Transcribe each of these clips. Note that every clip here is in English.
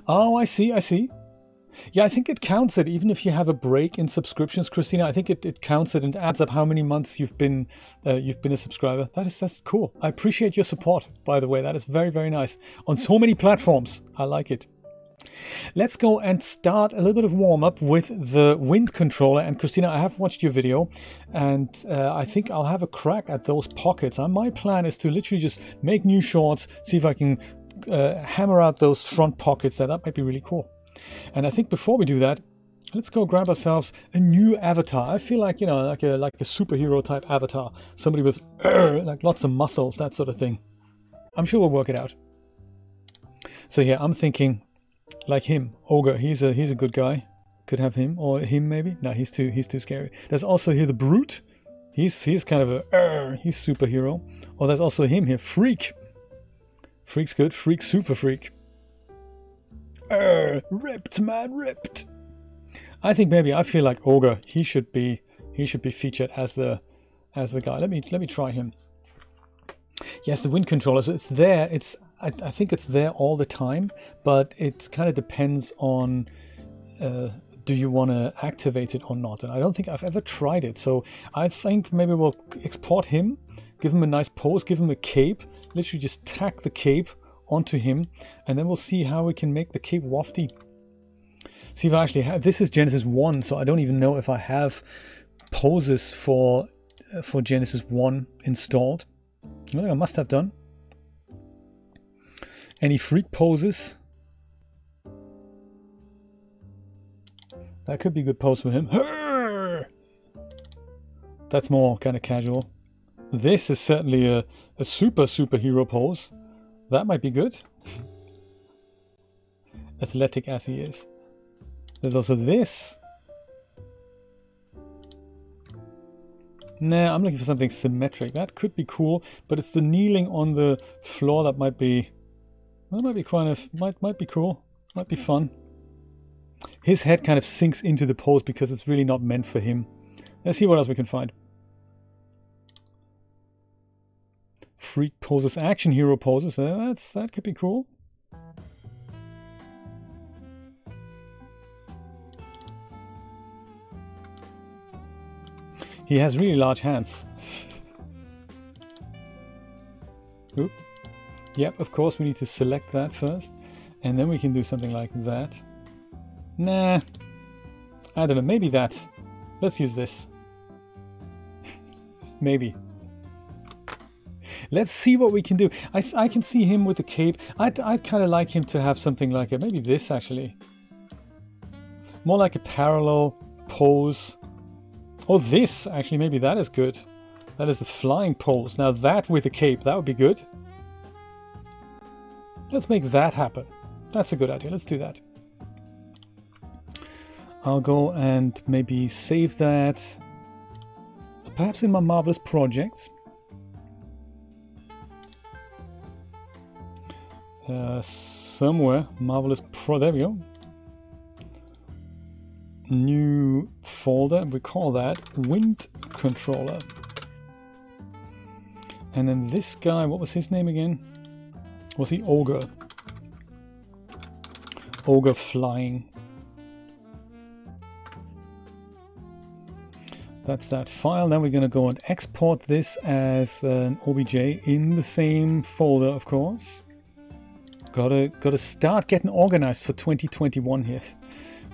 Oh, I see, I see. Yeah, I think it counts it, even if you have a break in subscriptions, Christina. I think it counts it and adds up how many months you've been a subscriber. That's cool. I appreciate your support, by the way. That is very, very nice. On so many platforms. I like it. Let's go and start a little bit of warm-up with the wind controller. And Christina, I have watched your video, and I think I'll have a crack at those pockets. My plan is to literally just make new shorts, see if I can hammer out those front pockets. That might be really cool. And I think before we do that, let's go grab ourselves a new avatar. I feel like, you know, like a superhero type avatar. Somebody with like lots of muscles, that sort of thing. I'm sure we'll work it out. So yeah, I'm thinking like him, Ogre. He's a good guy. Could have him, or him maybe. No, he's too scary. There's also here the Brute. He's kind of a he's superhero. Or there's also him here, Freak. Freak's good. Freak, super freak. Ripped, man, ripped. I think maybe I feel like Ogre. He should be featured as the guy. Let me try him. Yes, the wind controller. So it's there. I think it's there all the time, but it kind of depends on do you want to activate it or not. And I don't think I've ever tried it. So I think maybe we'll export him, give him a nice pose, give him a cape. Literally just tack the cape onto him, and then we'll see how we can make the cape wafty. See if I actually have, this is Genesis 1, so I don't even know if I have poses for Genesis 1 installed. I think I must have done. Any freak poses? That could be a good pose for him. That's more kind of casual. This is certainly a superhero pose. That might be good. Athletic as he is. There's also this. Nah, I'm looking for something symmetric. That could be cool, but it's the kneeling on the floor that might be... Well, might be kind of... Might be cool. Might be fun. His head kind of sinks into the pose because it's really not meant for him. Let's see what else we can find. Freak poses, action hero poses. That could be cool. He has really large hands. Oop. Yep, of course we need to select that first, and then we can do something like that. Nah, I don't know. Maybe that. Let's use this. Maybe. Let's see what we can do. I can see him with the cape. I'd kind of like him to have something like a, maybe this actually. More like a parallel pose. Oh, this actually, maybe that is good. That is the flying pose. Now that with a cape, that would be good. Let's make that happen. That's a good idea. Let's do that. I'll go and maybe save that. Perhaps in my Marvelous Projects. Somewhere, Marvelous there we go. New folder, we call that Wind Controller. And then this guy, what was his name again? Was he Ogre? Ogre flying. That's that file. Now we're going to go and export this as an OBJ in the same folder, of course. Gotta start getting organized for 2021 here.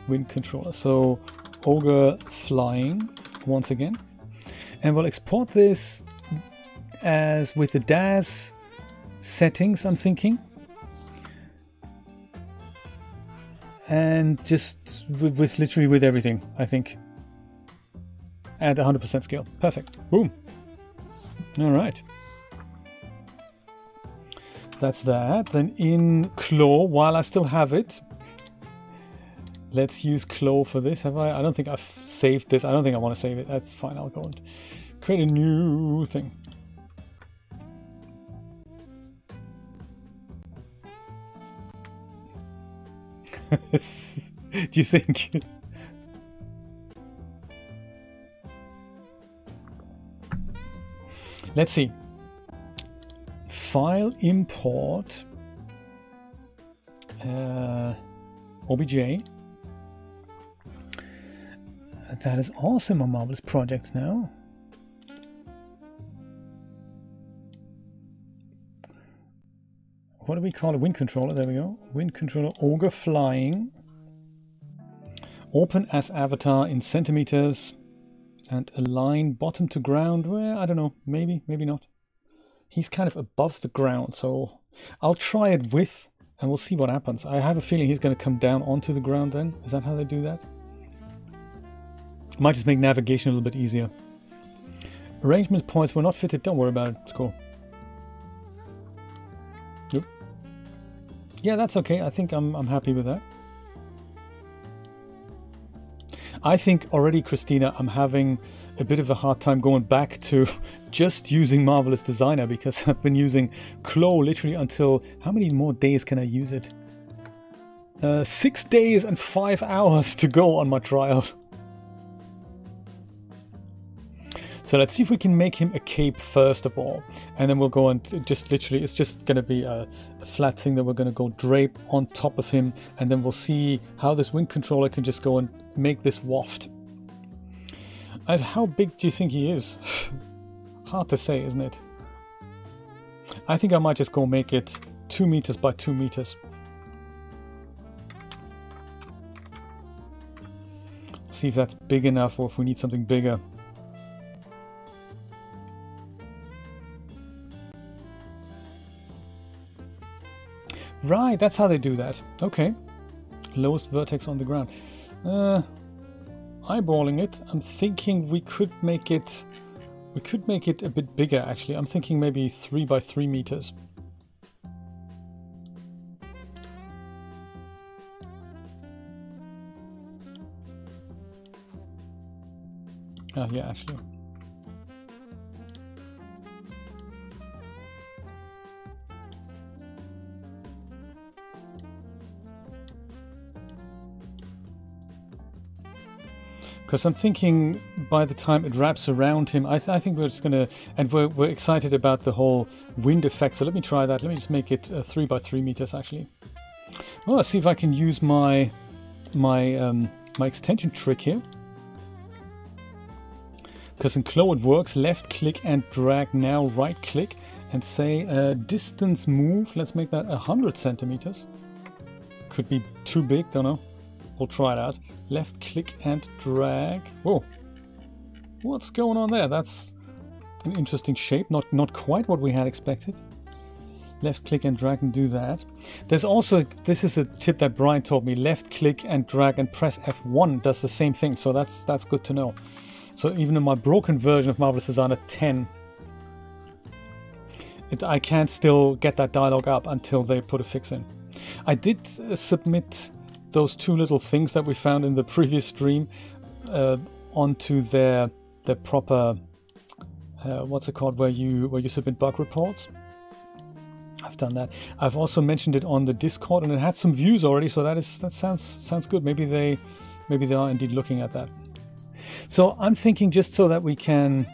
Wind controller. So Ogre flying once again. And we'll export this as with the DAZ settings, I'm thinking. And just with literally with everything, I think. At 100% scale. Perfect. Boom. All right. That's that. Then in Claw, while I still have it, let's use Claw for this. Have I? I don't think I've saved this. I don't think I want to save it. That's fine. I'll go and create a new thing. Do you think? Let's see. File import. OBJ. That is awesome on Marvelous Projects now. What do we call a wind controller? There we go. Wind controller Ogre flying. Open as avatar in centimeters. And align bottom to ground. Well, I don't know. Maybe, maybe not. He's kind of above the ground, so I'll try it with, and we'll see what happens. I have a feeling he's going to come down onto the ground then. Is that how they do that? Might just make navigation a little bit easier. Arrangement points were not fitted. Don't worry about it. It's cool. Yep. Yeah, that's okay. I think I'm happy with that. I think already, Christina, I'm having a bit of a hard time going back to just using Marvelous Designer, because I've been using Clo literally until... How many more days can I use it? 6 days and 5 hours to go on my trials. So let's see if we can make him a cape first of all. And then we'll go and just literally, it's just going to be a flat thing that we're going to go drape on top of him. And then we'll see how this wind controller can just go and make this waft. And how big do you think he is? Hard to say, isn't it? I think I might just go make it 2 meters by 2 meters. See if that's big enough or if we need something bigger. Right, that's how they do that. Okay. Lowest vertex on the ground. Eyeballing it, I'm thinking we could make it a bit bigger actually. I'm thinking maybe 3 by 3 meters. Yeah, actually. Because I'm thinking by the time it wraps around him, I think we're just gonna, and we're excited about the whole wind effect. So let me try that. Let me just make it 3 by 3 meters actually. Well, let's see if I can use my extension trick here. Because in Clo it works. Left click and drag now. Right click and say distance move. Let's make that 100 centimeters. Could be too big. Don't know. We'll try it out. Left click and drag. Whoa. What's going on there? That's an interesting shape. Not quite what we had expected. Left click and drag and do that. There's also, this is a tip that Brian told me. Left click and drag and press F1 does the same thing. So that's good to know. So even in my broken version of Marvelous Designer 10, I can't still get that dialogue up until they put a fix in. I did submit those 2 little things that we found in the previous stream onto their proper what's it called, where you submit bug reports. I've done that. I've also mentioned it on the Discord, and it had some views already, so that sounds good. Maybe they are indeed looking at that. So I'm thinking, just so that we can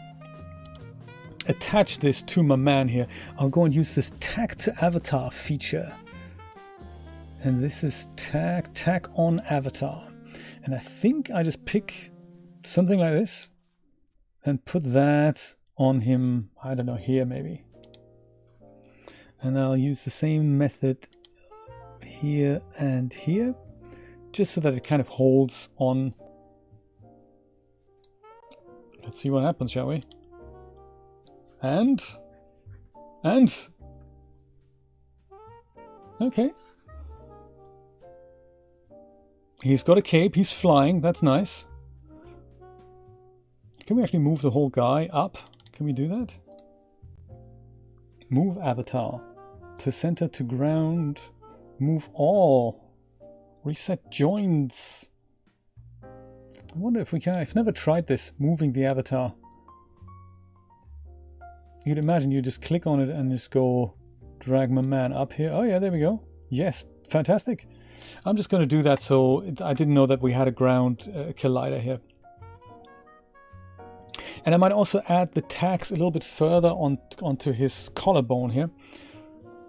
attach this to my man here, I'll go and use this Tack to Avatar feature. And this is Tack on Avatar. And I think I just pick something like this and put that on him, I don't know, here maybe. And I'll use the same method here and here, just so that it kind of holds on. Let's see what happens, shall we? And okay. He's got a cape, he's flying, that's nice. Can we actually move the whole guy up? Can we do that? Move avatar. To center to ground. Move all. Reset joints. I wonder if we can. I've never tried this, moving the avatar. You'd imagine you just click on it and just go drag my man up here. Oh yeah, there we go. Yes, fantastic. I'm just going to do that, so I didn't know that we had a ground collider here. And I might also add the tags a little bit further onto his collarbone here.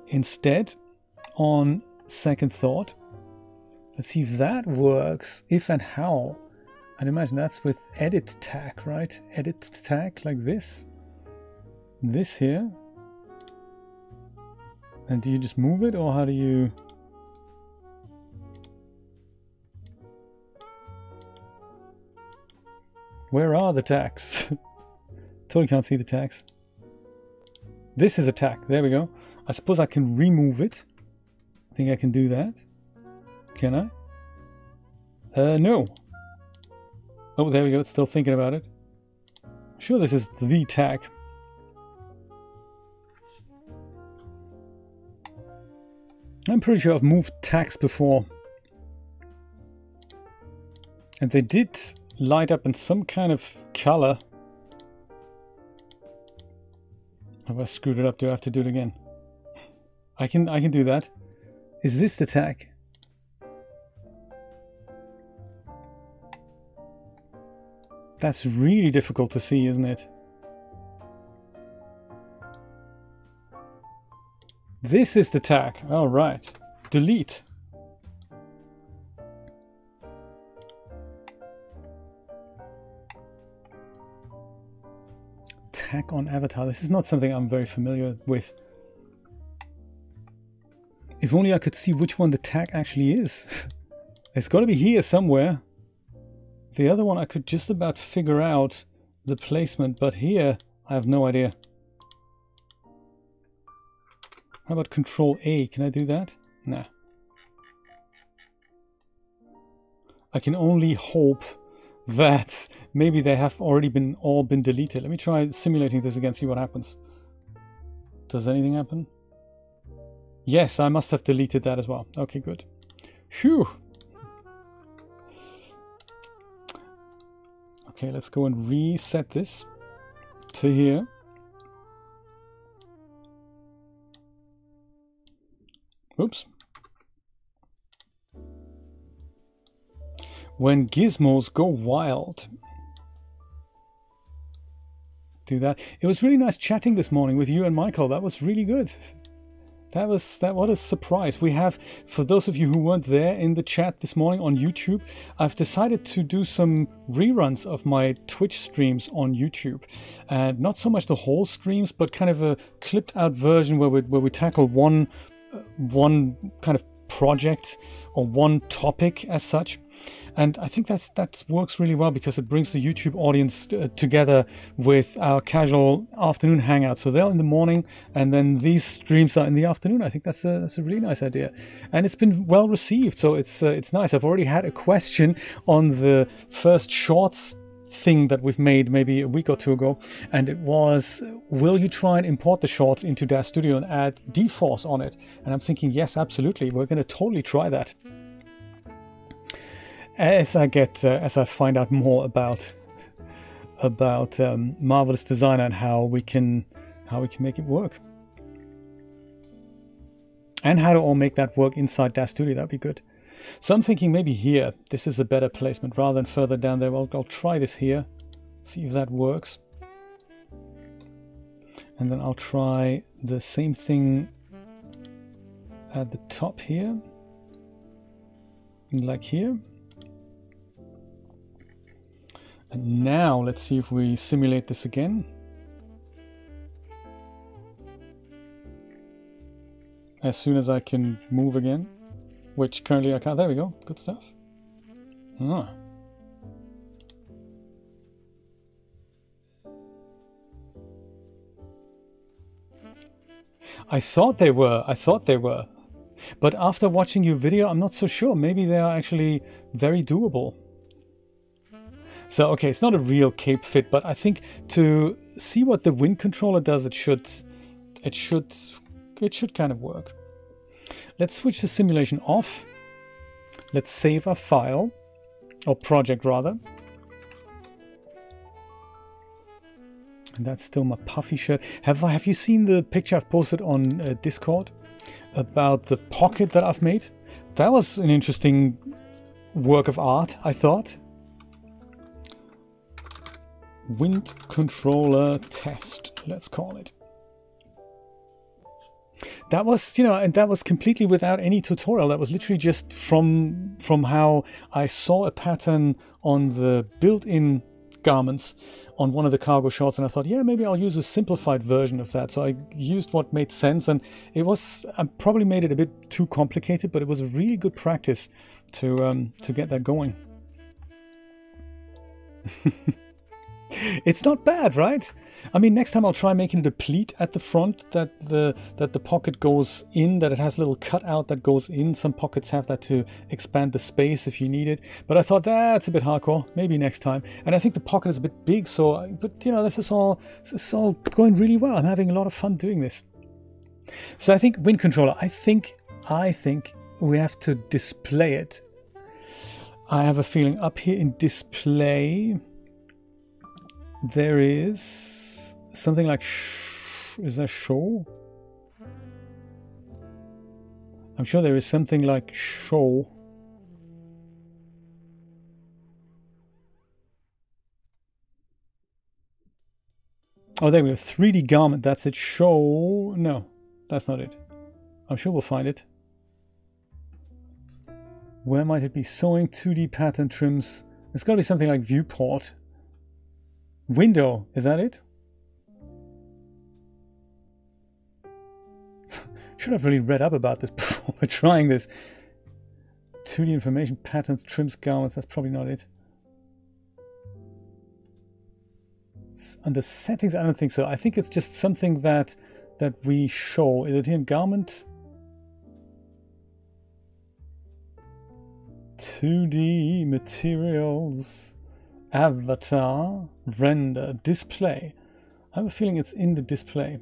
Instead, on second thought, Let's see if that works. If and how. I'd imagine that's with edit tack, right? Edit tack like this. This here. And do you just move it, or how do you... Where are the tacks? Totally can't see the tacks. This is a tack. There we go. I suppose I can remove it. I think I can do that. Can I? No. Oh, there we go. It's still thinking about it. I'm sure this is the tack. I'm pretty sure I've moved tacks before. And they did light up in some kind of color. Have I screwed it up? Do I have to do it again? I can do that. Is this the tack? That's really difficult to see, isn't it? This is the tack. All right. Delete. Tack on avatar. This is not something I'm very familiar with. If only I could see which one the tack actually is. It's got to be here somewhere. The other one I could just about figure out the placement, but here I have no idea. How about Control A? Can I do that? Nah. I can only hope that maybe they have already all been deleted. Let me try simulating this again, see what happens. Does anything happen? Yes, I must have deleted that as well. Okay, good. Phew. Okay, let's go and reset this to here. Oops. When gizmos go wild. Do that. It was really nice chatting this morning with you and Michael. That was really good. What a surprise. We have, for those of you who weren't there in the chat this morning on YouTube, I've decided to do some reruns of my Twitch streams on YouTube. And not so much the whole streams, but kind of a clipped out version where we tackle one kind of project or one topic as such. And I think that works really well because it brings the YouTube audience together with our casual afternoon hangout. So they're in the morning and then these streams are in the afternoon. I think that's a really nice idea. And it's been well received. So it's nice. I've already had a question on the first shorts thing that we've made maybe a week or two ago, and it was, will you try and import the shorts into DAZ Studio and add D-Force on it? And I'm thinking, yes, absolutely, we're going to totally try that as I find out more about Marvelous Designer and how we can make it work, and how to all make that work inside DAZ Studio. That'd be good. So I'm thinking maybe here, this is a better placement rather than further down there. Well, I'll try this here, see if that works. And then I'll try the same thing at the top here, like here. And now let's see if we simulate this again. As soon as I can move again. Which currently I can't. There we go. Good stuff. Ah. I thought they were. But after watching your video, I'm not so sure. Maybe they are actually very doable. So, okay, it's not a real cape fit, but I think to see what the wind controller does, it should kind of work. Let's switch the simulation off. Let's save a file, or project rather. And that's still my puffy shirt. Have you seen the picture I've posted on Discord about the pocket that I've made? That was an interesting work of art, I thought. Wind controller test, let's call it. That was, you know, and that was completely without any tutorial. That was literally just from how I saw a pattern on the built-in garments on one of the cargo shorts, and I thought, yeah, maybe I'll use a simplified version of that. So I used what made sense, and it was, I probably made it a bit too complicated, but it was a really good practice to get that going. It's not bad, right? I mean, next time I'll try making it a pleat at the front, that the pocket goes in, that it has a little cutout that goes in. Some pockets have that to expand the space if you need it. But I thought that's a bit hardcore. Maybe next time. And I think the pocket is a bit big, so, but you know, this is all going really well. I'm having a lot of fun doing this. So I think wind controller, I think we have to display it. I have a feeling up here in display, there is something like, is that show? I'm sure there is something like show. Oh, there we go. 3D garment. That's it. Show. No, that's not it. I'm sure we'll find it. Where might it be? Sewing 2D pattern trims. It's got to be something like viewport. Window. Is that it? Should have really read up about this before we're trying this. 2D information patterns, trims, garments. That's probably not it. It's under settings. I don't think so. I think it's just something that we show. Is it here in garment? 2D materials, avatar, render, display. I have a feeling it's in the display.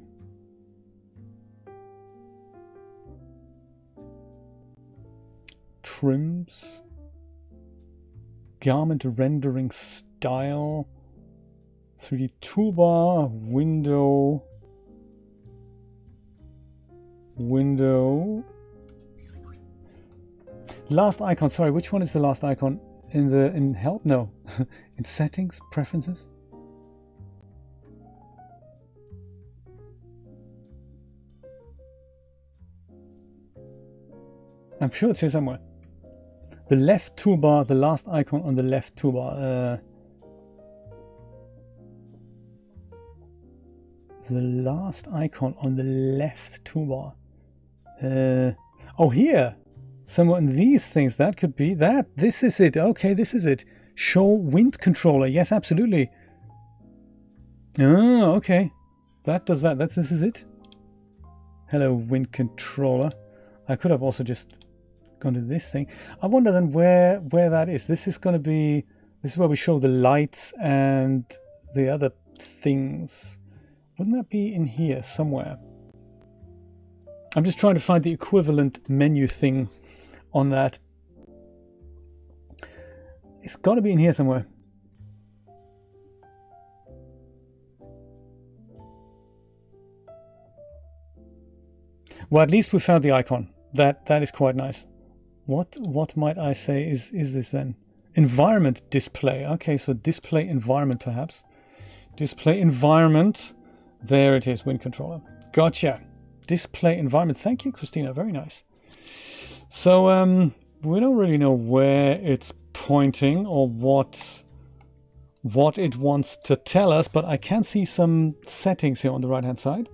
Trims, garment rendering style, 3D toolbar, window, last icon. Sorry, which one is the last icon? In help? No. In settings, preferences. I'm sure it's here somewhere. The left toolbar, the last icon on the left toolbar. The last icon on the left toolbar. Oh, here. Somewhere in these things. That could be that. This is it. Okay, this is it. Show wind controller. Yes, absolutely. Oh, okay. That does that. This is it. Hello, wind controller. I could have also just gone to this thing. I wonder then where that is. This is going to be, this is where we show the lights and the other things. Wouldn't that be in here somewhere? I'm just trying to find the equivalent menu thing on that. It's got to be in here somewhere. Well, at least we found the icon. That is quite nice. What might I say is this then? Environment display. Okay, so display environment perhaps. Display environment. There it is, wind controller. Gotcha. Display environment. Thank you, Christina. Very nice. So we don't really know where it's pointing or what it wants to tell us, but I can see some settings here on the right hand side.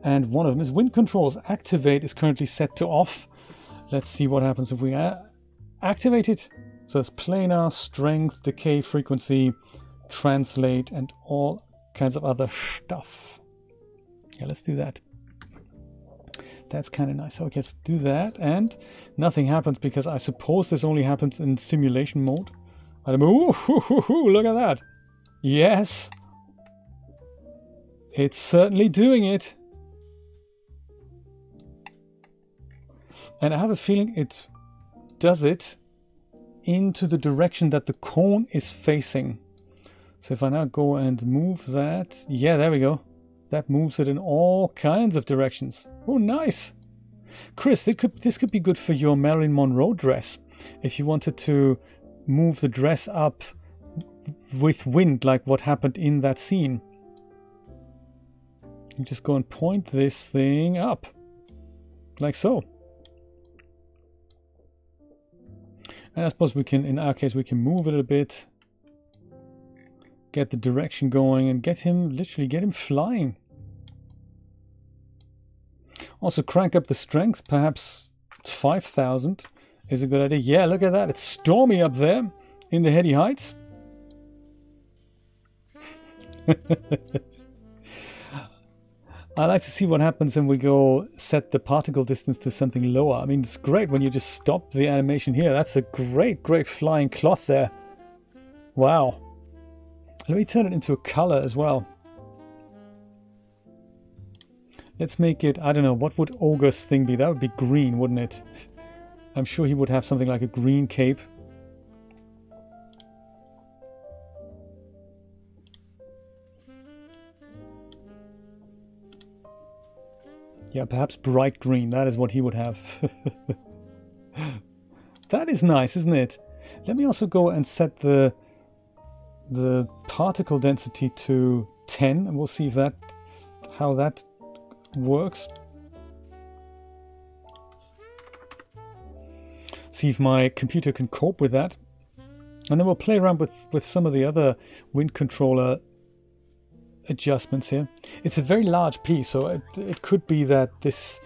And one of them is wind controls. Activate is currently set to off. Let's see what happens if we activate it. So it's planar, strength, decay, frequency, translate, and all kinds of other stuff. Yeah, let's do that. That's kind of nice. Okay, let's do that. And nothing happens because I suppose this only happens in simulation mode. I don't know. Ooh, look at that. Yes. It's certainly doing it. And I have a feeling it does it into the direction that the cone is facing. So if I now go and move that, yeah, there we go. That moves it in all kinds of directions. Oh, nice. Chris, this could be good for your Marilyn Monroe dress. If you wanted to move the dress up with wind, like what happened in that scene. You just go and point this thing up. like so. And I suppose we can, in our case, we can move it a bit, get the direction going, and get him, literally get him flying. Also crank up the strength, perhaps 5,000 is a good idea. Yeah, look at that, it's stormy up there in the heady heights. I like to see what happens when we go set the particle distance to something lower. I mean, it's great when you just stop the animation here. That's a great, great flying cloth there. Wow. Let me turn it into a color as well. Let's make it, I don't know, what would Ogre's thing be? That would be green, wouldn't it? I'm sure he would have something like a green cape. Yeah, perhaps bright green. That is what he would have. That is nice, isn't it? Let me also go and set the particle density to 10, and we'll see if that how that works. See if my computer can cope with that. And then we'll play around with some of the other wind controller adjustments here. It's a very large piece, so it could be that this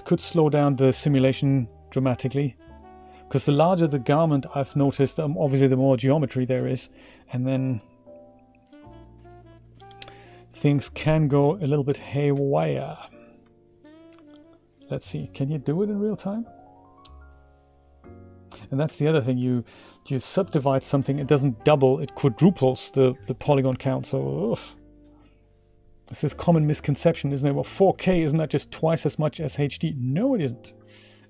could slow down the simulation dramatically, because the larger the garment, I've noticed, obviously the more geometry there is, and then things can go a little bit haywire. Let's see, can you do it in real time? And that's the other thing, you subdivide something, it doesn't double, it quadruples the polygon count, so oof. This is common misconception, isn't it? Well, 4K isn't that just twice as much as HD? No, it isn't.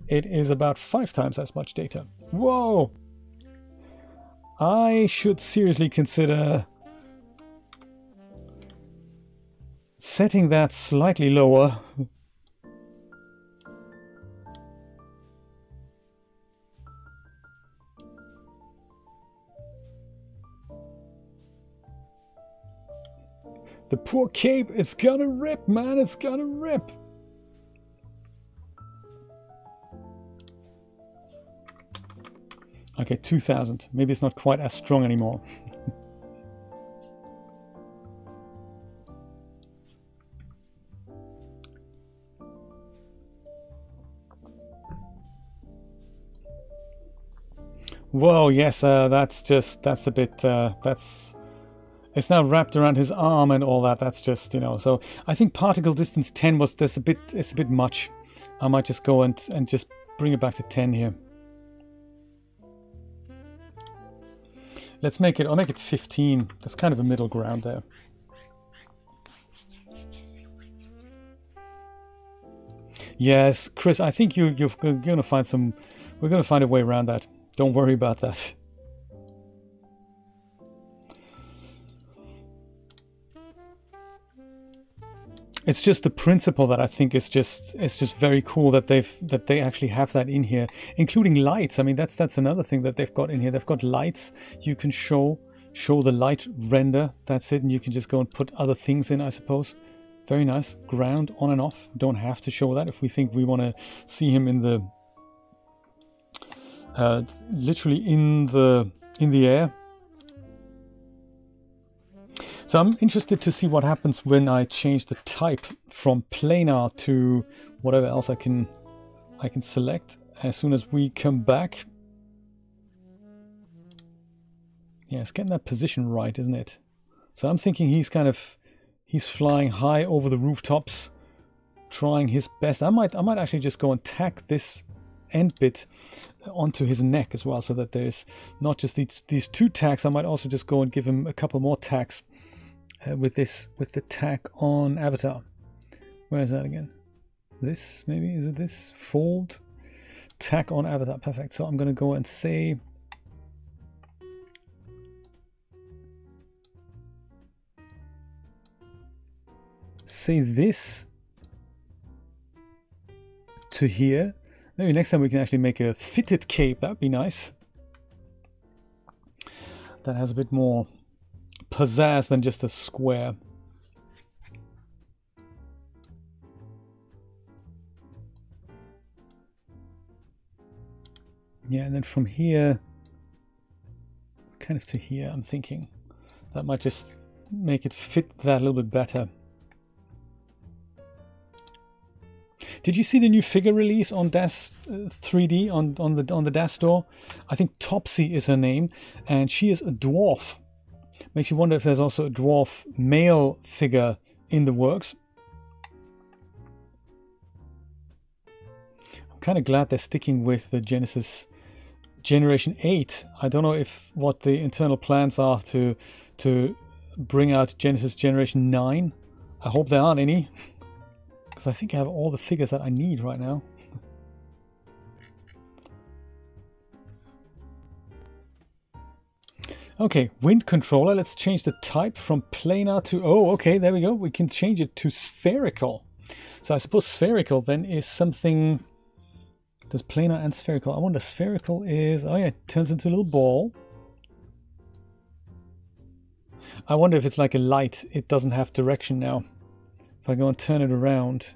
It is about 5 times as much data. Whoa! I should seriously consider setting that slightly lower. The poor cape, it's gonna rip, man, it's gonna rip. Okay, 2000. Maybe it's not quite as strong anymore. Whoa, yes, that's a bit, it's now wrapped around his arm and all that. That's just, you know, so I think particle distance 10 was it's a bit much. I might just go and just bring it back to 10 here. Let's make it, I'll make it 15. That's kind of a middle ground there. Yes, Chris, I think you're going to find we're going to find a way around that. Don't worry about that. It's just the principle that I think is just very cool that they actually have that in here, including lights. I mean, that's another thing that they've got in here. They've got lights. You can show the light render. That's it, and you can just go and put other things in, I suppose. Very nice. Ground on and off. Don't have to show that if we think we want to see him in the literally in the air. So I'm interested to see what happens when I change the type from planar to whatever else I can select as soon as we come back. Yeah, it's getting that position right, isn't it? So I'm thinking he's flying high over the rooftops, trying his best. I might actually just go and tack this end bit onto his neck as well, so that there's not just these 2 tacks. I might also just go and give him a couple more tacks. With the tack on avatar. Where is that again? This, maybe? Is it this? Fold? Tack on avatar. Perfect. So I'm going to go and say this to here. Maybe next time we can actually make a fitted cape. That would be nice. That has a bit more pizzazz than just a square. Yeah, and then from here, kind of to here, I'm thinking that might just make it fit that a little bit better. Did you see the new figure release on DAZ 3D on the DAZ store? I think Topsy is her name, and she is a dwarf. Makes you wonder if there's also a dwarf male figure in the works. I'm kind of glad they're sticking with the Genesis Generation 8. I don't know if what the internal plans are to bring out Genesis Generation 9. I hope there aren't any, because I think I have all the figures that I need right now. Okay, wind controller. Let's change the type from planar to... Oh, okay, there we go. We can change it to spherical. So I suppose spherical then is something... There's planar and spherical. I wonder, spherical is... Oh yeah, it turns into a little ball. I wonder if it's like a light. It doesn't have direction now. If I go and turn it around...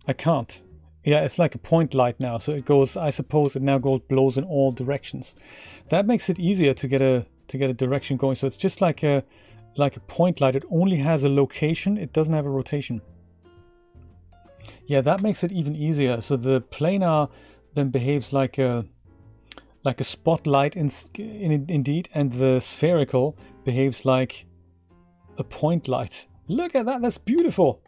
I can't. Yeah, it's like a point light now. So it goes... I suppose it now blows in all directions. That makes it easier to get a direction going. So it's just like a point light. It only has a location. It doesn't have a rotation. Yeah, that makes it even easier. So the planar then behaves like a spotlight indeed, and the spherical behaves like a point light. Look at that, that's beautiful.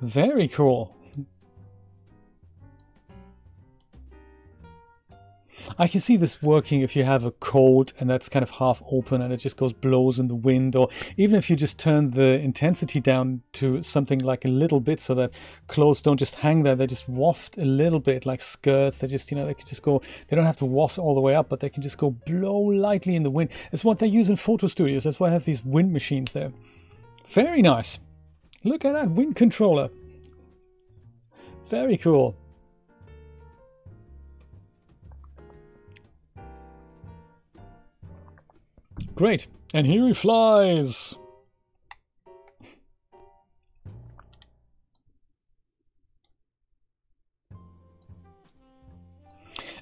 Very cool. I can see this working if you have a coat and that's kind of half open and it just blows in the wind, or even if you just turn the intensity down to something like a little bit so that clothes don't just hang there, they just waft a little bit like skirts. They just, they can just go, they don't have to waft all the way up, but they can just go blow lightly in the wind. It's what they use in photo studios. That's why I have these wind machines there. Very nice. Look at that wind controller. Very cool. Great, and here he flies!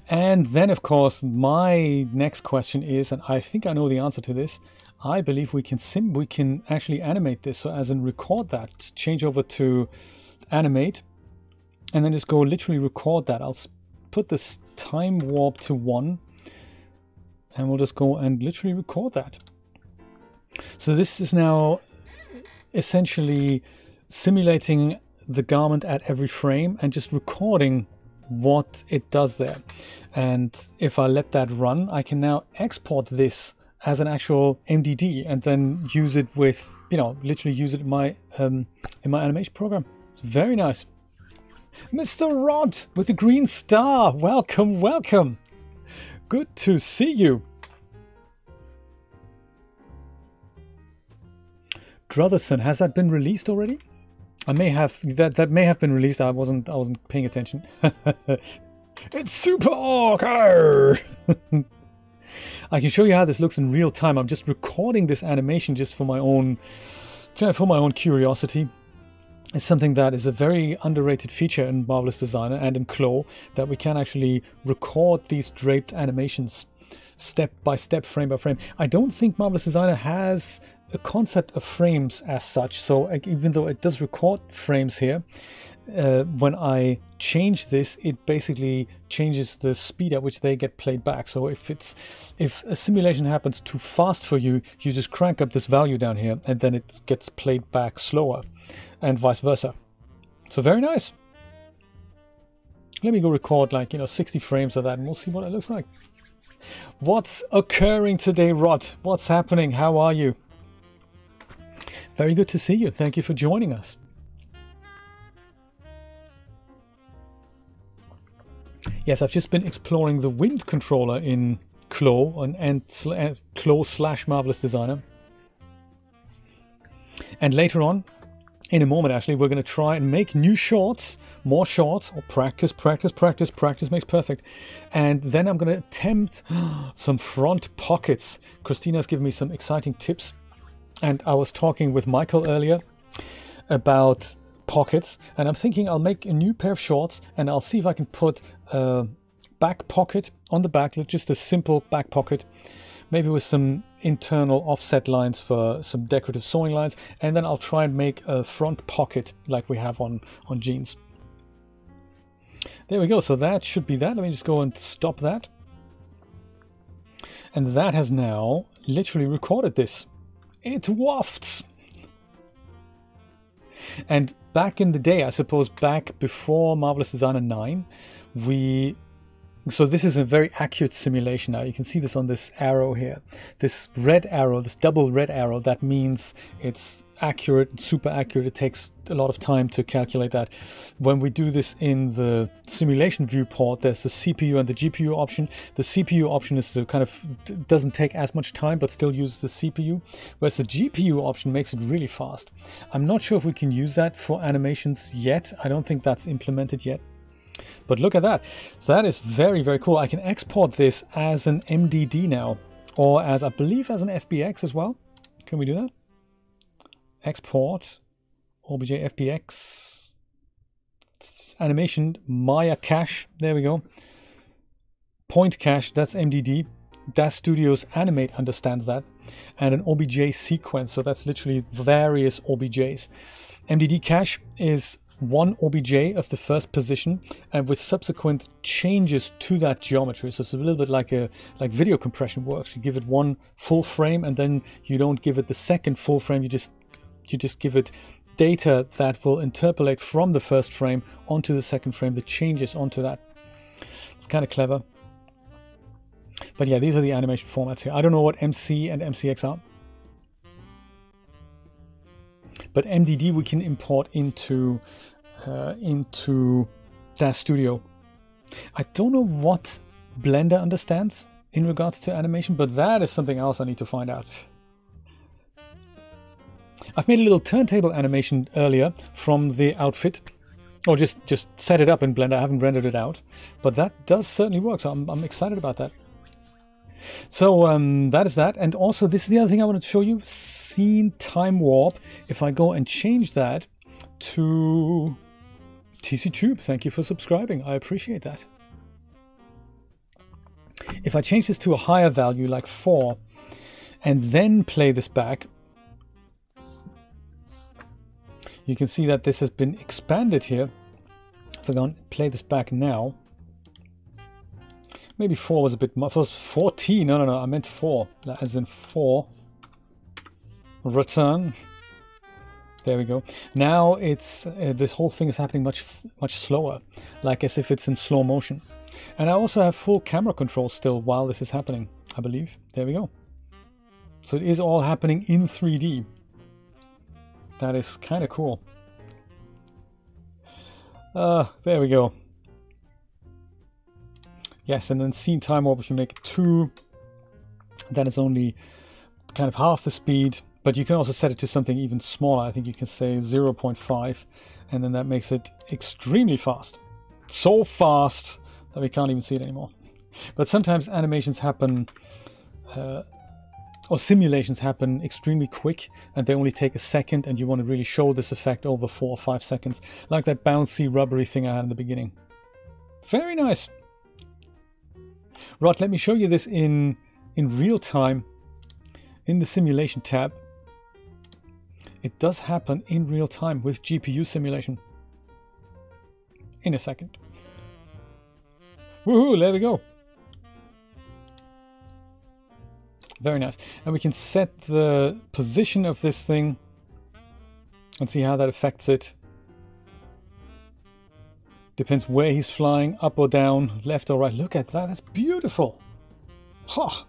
And then, of course, my next question is, and I think I know the answer to this, I believe we can actually animate this, so as in record that, change over to animate, and then just go literally record that. I'll put this time warp to 1. And we'll just go and literally record that. So this is now essentially simulating the garment at every frame and just recording what it does there. And if I let that run, I can now export this as an actual MDD and then use it with, literally use it in my animation program. It's very nice. Mr. Rod with the green star. Welcome, welcome. Good to see you. Drutherson, has that been released already? I may have that may have been released. I wasn't paying attention. It's Super Orc. I can show you how this looks in real time. I'm just recording this animation just for my own curiosity. It's something that is a very underrated feature in Marvelous Designer and in Clo, that we can actually record these draped animations step by step, frame by frame. I don't think Marvelous Designer has a concept of frames as such, so even though it does record frames here, when I change this, it basically changes the speed at which they get played back. So if a simulation happens too fast for you, you just crank up this value down here and then it gets played back slower, and vice versa. So very nice. Let me go record 60 frames of that and we'll see what it looks like. What's occurring today, Rod? What's happening? How are you? Very good to see you. Thank you for joining us. Yes, I've just been exploring the wind controller in Clo and Clo/Marvelous Designer. And later on, in a moment actually, we're going to try and make new shorts, more shorts, or practice makes perfect. And then I'm going to attempt some front pockets. Christina's given me some exciting tips And I was talking with Michael earlier about pockets, and I'm thinking I'll make a new pair of shorts, and I'll see if I can put a back pocket on the back, just a simple back pocket, maybe with some internal offset lines for some decorative sewing lines, and then I'll try and make a front pocket like we have on jeans. There we go. So that should be that. Let me just go and stop that. And that has now literally recorded this. It wafts. And back in the day, I suppose back before Marvelous Designer 9, so this is a very accurate simulation now. You can see this on this arrow here. This red arrow, this double red arrow, that means it's accurate, super accurate. It takes a lot of time to calculate that. When we do this in the simulation viewport, there's the CPU and the GPU option. The CPU option is the kind of, doesn't take as much time, but still uses the CPU, whereas the GPU option makes it really fast. I'm not sure if we can use that for animations yet. I don't think that's implemented yet. But look at that. So that is very, very cool. I can export this as an MDD now, or as, I believe, as an FBX as well. Can we do that? Export OBJ FBX animation Maya cache. There we go. Point cache, that's MDD. DAZ Studio's Animate understands that. And an OBJ sequence, so that's literally various OBJs. MDD cache is one OBJ of the first position, and with subsequent changes to that geometry. So it's a little bit like video compression works. You give it one full frame, and then you don't give it the second full frame. You just give it data that will interpolate from the first frame onto the second frame, the changes onto that. It's kind of clever. But yeah, these are the animation formats here. I don't know what MC and MCX are. But MDD we can import into DAZ Studio. I don't know what Blender understands in regards to animation, but that is something else I need to find out. I've made a little turntable animation earlier from the outfit, or just set it up in Blender. I haven't rendered it out, but that does certainly work, so I'm excited about that. So that is that. And also, this is the other thing I wanted to show you, scene time warp. If I go and change that to TC Tube, thank you for subscribing, I appreciate that. If I change this to a higher value like 4 and then play this back, you can see that this has been expanded here. If I go and play this back now, maybe 4 was a bit much. It was 14. No, I meant 4. As in 4. Return. There we go. Now it's this whole thing is happening much slower, like as if it's in slow motion. And I also have full camera control still while this is happening, I believe. There we go. So it is all happening in 3D. That is kind of cool. There we go. Yes, and then scene time warp, if you make it 2, then it's only kind of half the speed, but you can also set it to something even smaller. I think you can say 0.5, and then that makes it extremely fast. So fast that we can't even see it anymore. But sometimes animations happen, or simulations happen extremely quick, and they only take a second, and you want to really show this effect over 4 or 5 seconds, like that bouncy, rubbery thing I had in the beginning. Very nice. Right, let me show you this in real time in the simulation tab. It does happen in real time with GPU simulation. In a second. Woohoo, there we go. Very nice. And we can set the position of this thing and see how that affects it. Depends where he's flying, up or down, left or right. Look at that, that's beautiful. Ha!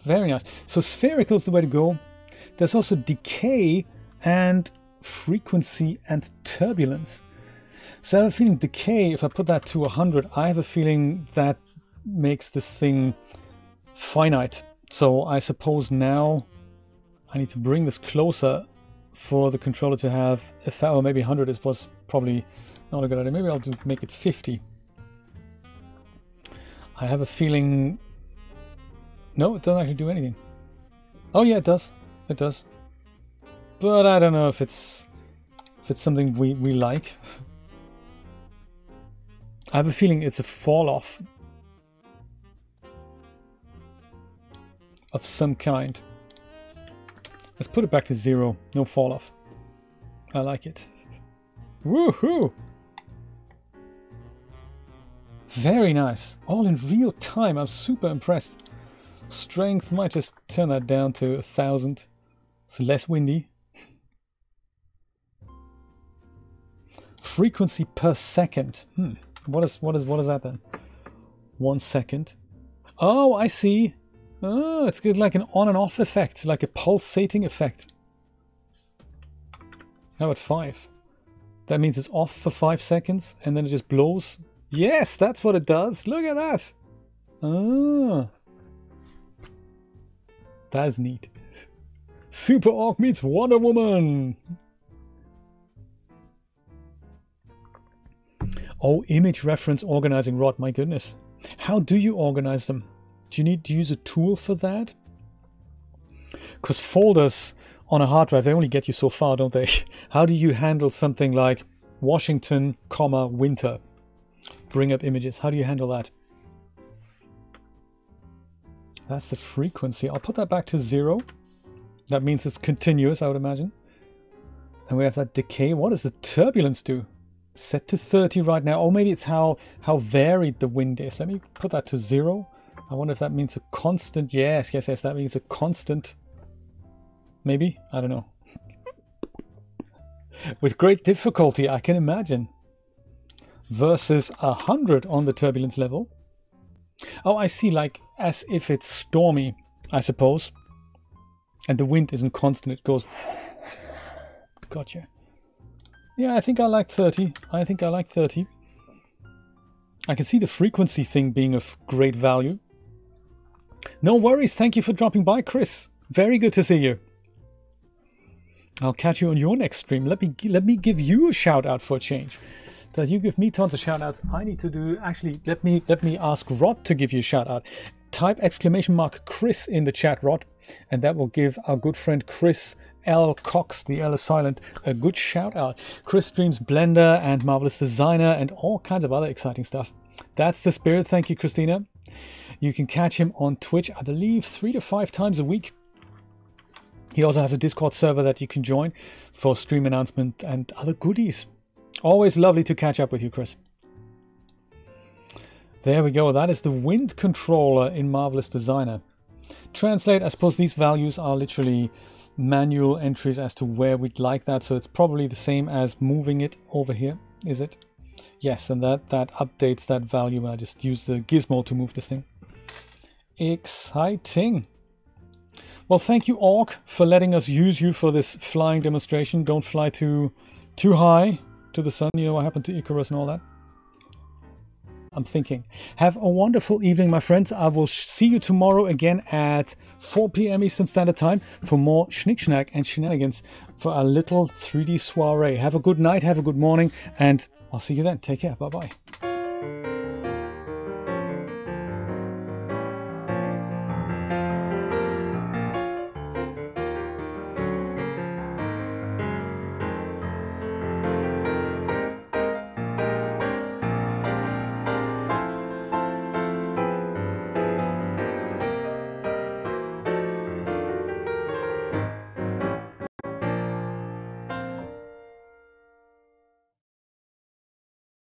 Very nice. So spherical is the way to go. There's also decay and frequency and turbulence. So I have a feeling decay, if I put that to 100, I have a feeling that makes this thing finite. So I suppose now I need to bring this closer for the controller to have, or maybe 100 was probably not a good idea. Maybe I'll make it 50. I have a feeling No, it doesn't actually do anything. Oh yeah, it does. It does. But I don't know if it's something we like. I have a feeling it's a fall off of some kind. Let's put it back to 0. No fall off. I like it. Woohoo! Very nice. All in real time. I'm super impressed. Strength might just turn that down to 1000. It's less windy. Frequency per second. What is that then? 1 second. Oh, I see. Oh, it's good, like an on and off effect, like a pulsating effect. How about 5? That means it's off for 5 seconds and then it just blows. Yes, that's what it does. Look at that. Ah. That's neat. Super Orc meets Wonder Woman. Oh, image reference organizing rod. My goodness. How do you organize them? Do you need to use a tool for that? Because folders on a hard drive, they only get you so far, don't they? How do you handle something like Washington, winter? Bring up images. How do you handle that? That's the frequency. I'll put that back to 0. That means it's continuous, I would imagine. And we have that decay. What does the turbulence do? Set to 30 right now. Oh, maybe it's how varied the wind is. Let me put that to 0. I wonder if that means a constant. Yes, that means a constant. Maybe? I don't know. With great difficulty, I can imagine. Versus 100 on the turbulence level. Oh, I see, like as if it's stormy, I suppose. And the wind isn't constant, it goes. Gotcha. Yeah, I think I like 30. I can see the frequency thing being of great value. No worries, thank you for dropping by, Chris. Very good to see you. I'll catch you on your next stream. Let me give you a shout out for a change. That you give me tons of shout outs. I need to do, actually, let me ask Rod to give you a shout out. Type !Chris in the chat, Rod, and that will give our good friend Chris L. Cox, the L is silent, a good shout out. Chris streams Blender and Marvelous Designer and all kinds of other exciting stuff. That's the spirit. Thank you, Christina. You can catch him on Twitch, I believe 3 to 5 times a week. He also has a Discord server that you can join for stream announcement and other goodies. Always lovely to catch up with you, Chris. There we go. That is the wind controller in Marvelous Designer. Translate, I suppose these values are literally manual entries as to where we'd like that. So it's probably the same as moving it over here, is it? Yes, and that updates that value when I just use the gizmo to move this thing. Exciting. Well, thank you, Orc, for letting us use you for this flying demonstration. Don't fly too high to the sun. You know what happened to Icarus and all that. I'm thinking. Have a wonderful evening, my friends. I will see you tomorrow again at 4 p.m. Eastern Standard Time for more Schnick-Schnack and Shenanigans for a little 3D soiree. Have a good night, have a good morning, and I'll see you then. Take care. Bye-bye.